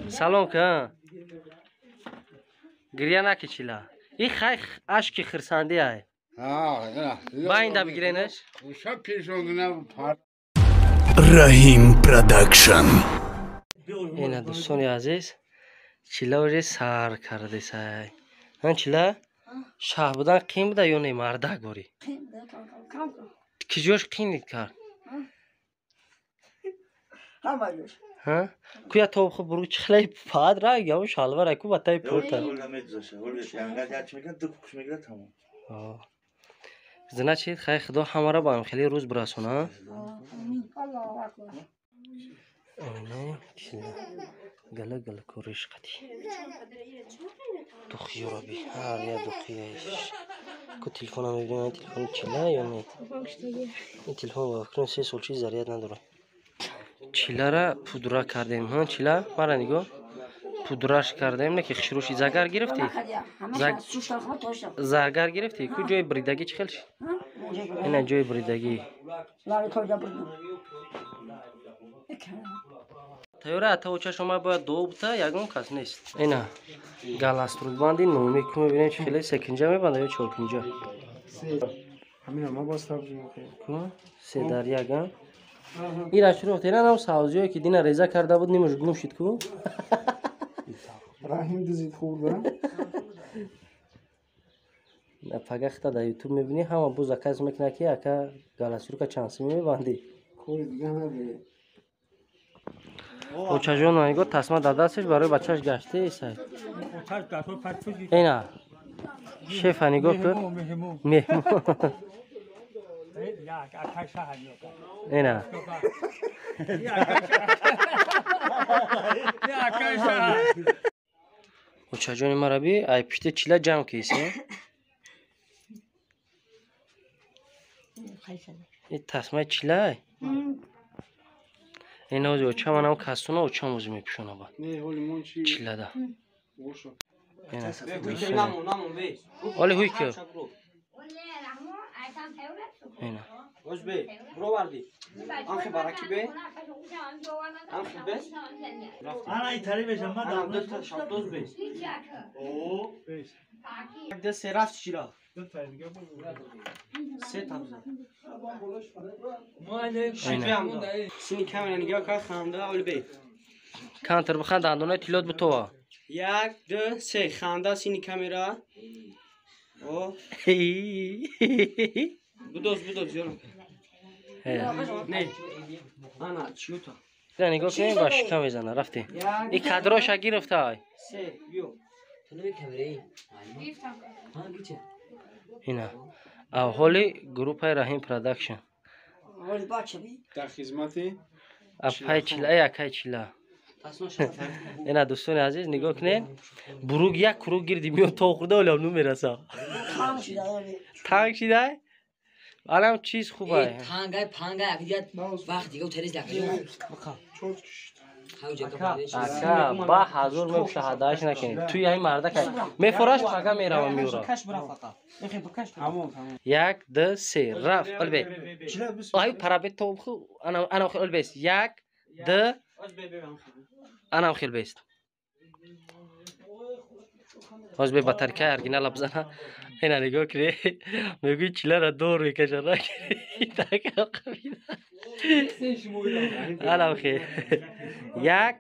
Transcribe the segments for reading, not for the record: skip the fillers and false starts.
سلام که گریه نکشیلا این خیلی اشکی خرسندی های با این دا بگیرینش رحیم پرودکشن اینا دوستانی عزیز چیلا وجه سر کرده سای هن چیلا شاه بودن قیم بوده یا نه مرده گوری کجاش قیم کرد ها کویا تو خب برو چخلای پاد را یا شالوار اکو باتای پورتا زنا چی خیلی خدا همه را با هم خیلی روز برسونه اینه گله گله کوریش قدی دخی را بی هر یا دخیش کو تلفن هم میبینیم تلفن چیلا یا نه این تلفن با فکرم 3 سال چیز ضریت نداره چیلا را پودرا کردیم ها چیلا مرا نگاه پودراش کردیم نه که خشروشی زگر گرفتی زگر گرفتی کو جای بریدگی چخل شد اینه جای بریدگی تیوره تا شما باید دو بوده یکم کس نیست اینا گالاستروک باندی نومی که میبینیم چه خیلی سکنجا میبنده یا چورکنجا همین ما باز تبجیم سه در یکم این را شروع وقتی نه سازیایی که دینا ریزه کرده بود نیمش گلوم شد کو رحیم دزید خورده پگخته در یوتیوب میبینی همه بوز کس میکنه که اکا گالاستروک چانسی میبندی کوی دیگه نده اوچا جون نگاه تصمیم داده استش برای بچهش گشته ایسای اینا شیف نگاه کن مهمون اینا اوچا جون مرا بی ای پشت چیلا جمع کیسه این تصمیم چیلا این اوزی اوچا منم کستونه اوچا موزی میپشونه با چیلا دا ولی هوی که اینا برو بردی آنخی برکی بی آنخی بی انا این تری بشم من آنم دو تا شبدوز بی ده سه رفت چیلا سه تابزه سینی کاملا نگاه که خانده اول بی کانتر بخند دندونه تیلوت بتوا 1 2 3 خانده سینی کامera او بدوز یارم نه انا چیوتا نگاه کنیم باش کم میزنه رفتی این کادراش گرفته های سه بیو اینا اولی گروپ رحیم پرودکشن در خدمتی اپای چیلا یکای چیلا اینا دوستان عزیز نگاه کنین بروگ یک کروگ گردی میون تا خورده ولی هم نمیرسه تانگ شده الان چیز خوبه پانگای اگه وقت دیگه تریز لکنیم اکا با حضور مشاهدهش نکنید توی این مرده که میفراش پاگا میروم میورا یک دو سه رفت البی آهی پرابت تو خو انا خیل البیست یک دو انا خیل بیست باز به بطرکه ارگینال ابزنه اینا نگاه کنی میگوی چیله را دور میکشه را کنی تاکه قبیده انا خیل یک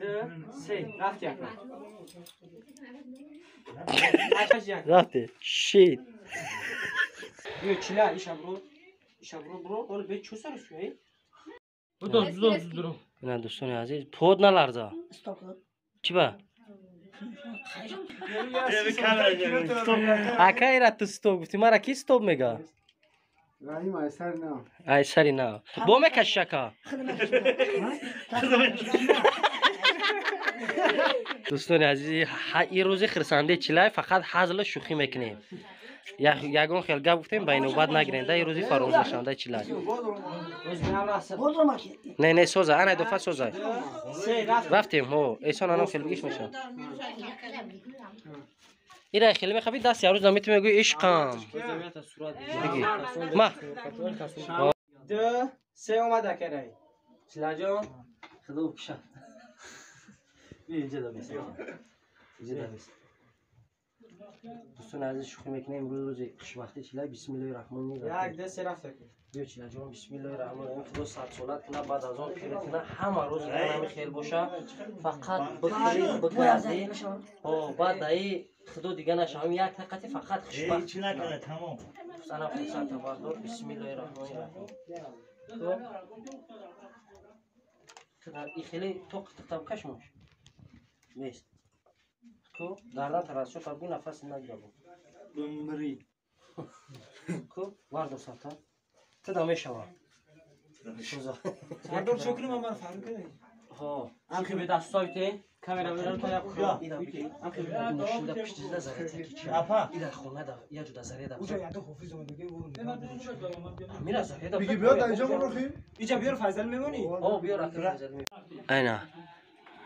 دو سه رفت یک رفته شید یو چیلا ایشا برو برو اول به چو سر شوی بدو اینا دوستان عزیز پود نلرزه چی با اکا ایرا تو ستوب گفتی مرا کی ستوب میگه رحیم ایسر نه ایسری نه با میکش شکا دوستان عزیز این روزی خرسنده چیلای فقط حاصل شوخی میکنیم یگون خیلی گپ گفتیم با نوبت نگیرین این روزی فراموش نشونده چیلای نه سوزا انا دفعه سوزا رفتیم هو ایسان انا خیلی بگیش میشه ایره خیلی میخوابی دست یه روز نمیتونی بگوی عشقم بگی ما 2 3 اومده کرای چیلا جان خدا بکشد بیا اینجا دا بیست اینجا دا بیست دوستان عزیز شوخی میکنه امروز روز خوشبختی چیلا بسم الله الرحمن الرحیم یک دست رفت کن. بیا چیلا جان بسم الله الرحمن الرحیم خدا صد سالت کنه بعد از آن پیرت کنه همه روز همه خیر باشه فقط بکردی بعد دایی خدا دیگه نشم یک دقیقه فقط خوشبخت هیچی نکنه تمام سلام فرصت بردار بسم الله الرحمن الرحیم این خیلی توق تختم کش موش نیست کو دردن تراز شو فرگو نفس نگیره بود بمری. کو واردو ساتا تدا میشوا سردار شکر ما مرا فهم کنی. ها آنکه به دست سایته کامera میرم تا یا اینا بگی آنکه به ماشین دا پشت زده زره کی اپا اینا خونه دا یا جدا زره دا اونجا یاد حافظ اومد دیگه برو. میرا زره دا بگی بیاد اینجا برو خیلی اینجا بیار فضل میمونی. او بیا رفتم اینا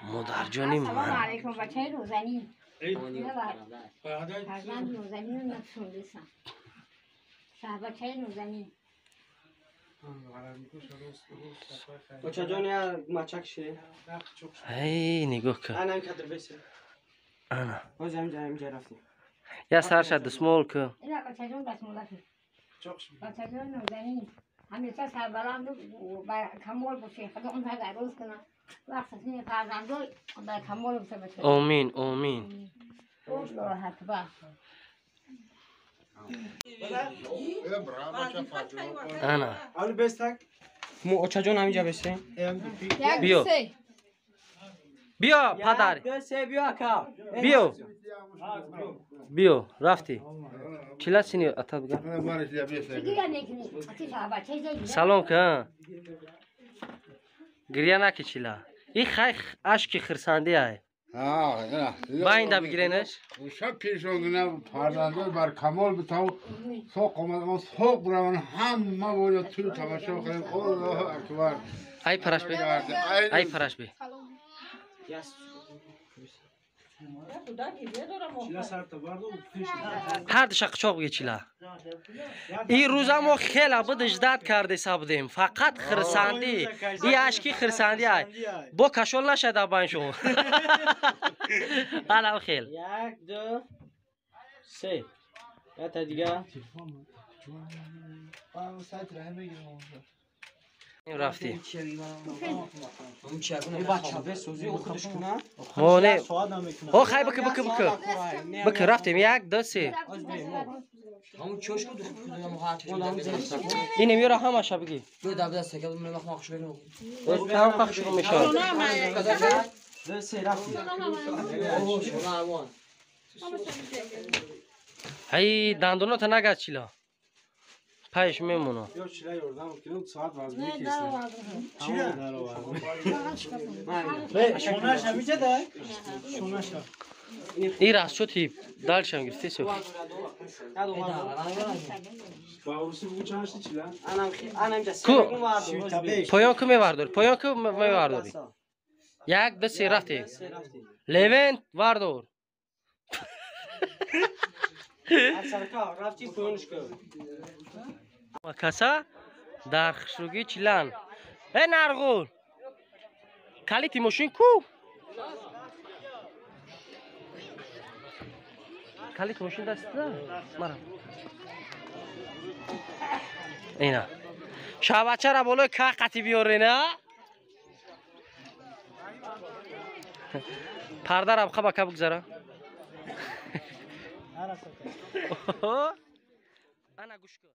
مادر جانی سلام من علیکم بچه روزنی فرزند روزنی رو نفسون بیسم بچه روزنی بچه جان یا مچک شه. ای نگاه کن انا هم کدر بیسه. انا باز اینجا رفتیم. یا سر شد سمول که اینا بچه جون بس مولکی بچه جون روزنی همیشه سربلند و کمال باشه خدا اون تا روز کنه وقت سینه فرزندو با کمال باشه بچه آمین آمین روز راحت با انا اول بیستک. مو بچه جان همینجا بیسه. بیا بیا پدر دست بیا کا. بیا بیا رفتی چلا سینی اتا بگم دیگه نکنی اتی بچه جون سلام که گریه نکی چلا این خیلی اشکی خرسندی های با این دا بگیرینش شب پیشوندنه فرزندان بر کمال بتاو سوق اومد اما سوق برون همه باید توی تماشا کنیم الله اکبر ای پرش بی ای پرش بی هر دشق چاق بگی چلا این روزا ما خیلی بود اجداد کرده سابدیم فقط خرسندی این اشکی خرسندی های با کشول نشده با این شما حالا خیل یک دو سه. یا تا دیگه. رفتی این بچه به سوزی او خودش کنه. مونه سواد هم میکنه. او خیلی بکه رفتیم یک دو سه همون چوش کو دو مخاطر این میاره همه شب بگی دو دبده سکه من مخ شو بریم تمام پخش رو میشه دو سه رفتی. اوه شما وان ای دندونات نگه چیلا پایش میمونو یا چیلا یوردم کنم ساعت وزنی شونش همیشه ده. شونش. این راست شد هیپ دالشم گرفتی سو باورسی بگو چه هستی چیلا انا اینجا کو پایان که میواردار پایان که میوارداری یک دو سه رفتی لیونت واردار سرکا رفتی پایونش کن. کسا در خشوگی چیلان ای نرغول کلی تیموشین کو کلی تیموشین دست ده مرا اینا شابچه را بولوی که قطی بیاره نه پرده را بخواه بکه بگذاره انا گوش کن